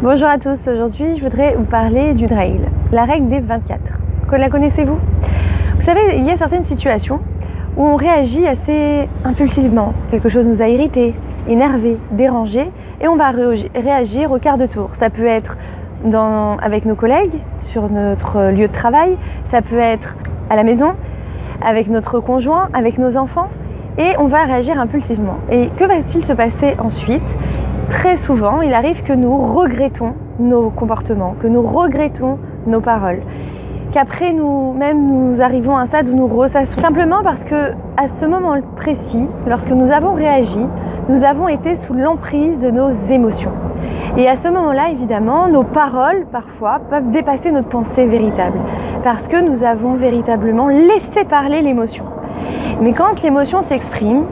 Bonjour à tous, aujourd'hui je voudrais vous parler du Drail, la règle des 24. La connaissez-vous? Vous savez, il y a certaines situations où on réagit assez impulsivement. Quelque chose nous a irrité, énervé, dérangé et on va réagir au quart de tour. Ça peut être avec nos collègues, sur notre lieu de travail, ça peut être à la maison, avec notre conjoint, avec nos enfants et on va réagir impulsivement. Et que va-t-il se passer ensuite? Très souvent, il arrive que nous regrettons nos comportements, que nous regrettons nos paroles, qu'après nous arrivons à un stade où nous ressassons. Simplement parce que à ce moment précis, lorsque nous avons réagi, nous avons été sous l'emprise de nos émotions. Et à ce moment-là, évidemment, nos paroles, parfois, peuvent dépasser notre pensée véritable, parce que nous avons véritablement laissé parler l'émotion. Mais quand l'émotion s'exprime,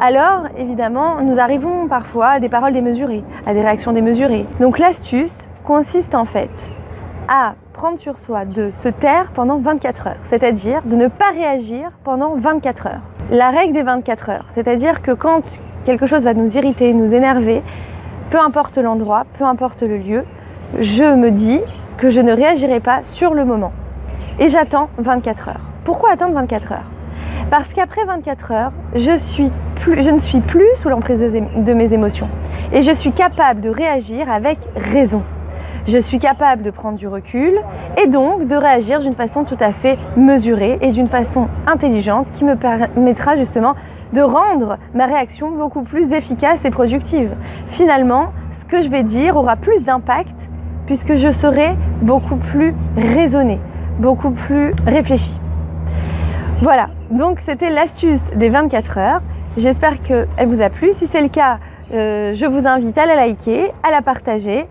alors, évidemment, nous arrivons parfois à des paroles démesurées, à des réactions démesurées. Donc l'astuce consiste en fait à prendre sur soi de se taire pendant 24 heures, c'est-à-dire de ne pas réagir pendant 24 heures. La règle des 24 heures, c'est-à-dire que quand quelque chose va nous irriter, nous énerver, peu importe l'endroit, peu importe le lieu, je me dis que je ne réagirai pas sur le moment. Et j'attends 24 heures. Pourquoi attendre 24 heures? Parce qu'après 24 heures, je ne suis plus sous l'emprise de mes émotions. Et je suis capable de réagir avec raison. Je suis capable de prendre du recul et donc de réagir d'une façon tout à fait mesurée et d'une façon intelligente qui me permettra justement de rendre ma réaction beaucoup plus efficace et productive. Finalement, ce que je vais dire aura plus d'impact puisque je serai beaucoup plus raisonnée, beaucoup plus réfléchie. Voilà, donc c'était l'astuce des 24 heures. J'espère qu'elle vous a plu. Si c'est le cas, je vous invite à la liker, à la partager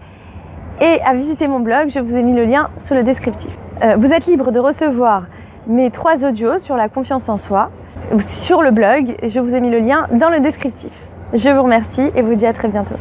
et à visiter mon blog. Je vous ai mis le lien sous le descriptif. Vous êtes libre de recevoir mes 3 audios sur la confiance en soi sur le blog. Je vous ai mis le lien dans le descriptif. Je vous remercie et vous dis à très bientôt.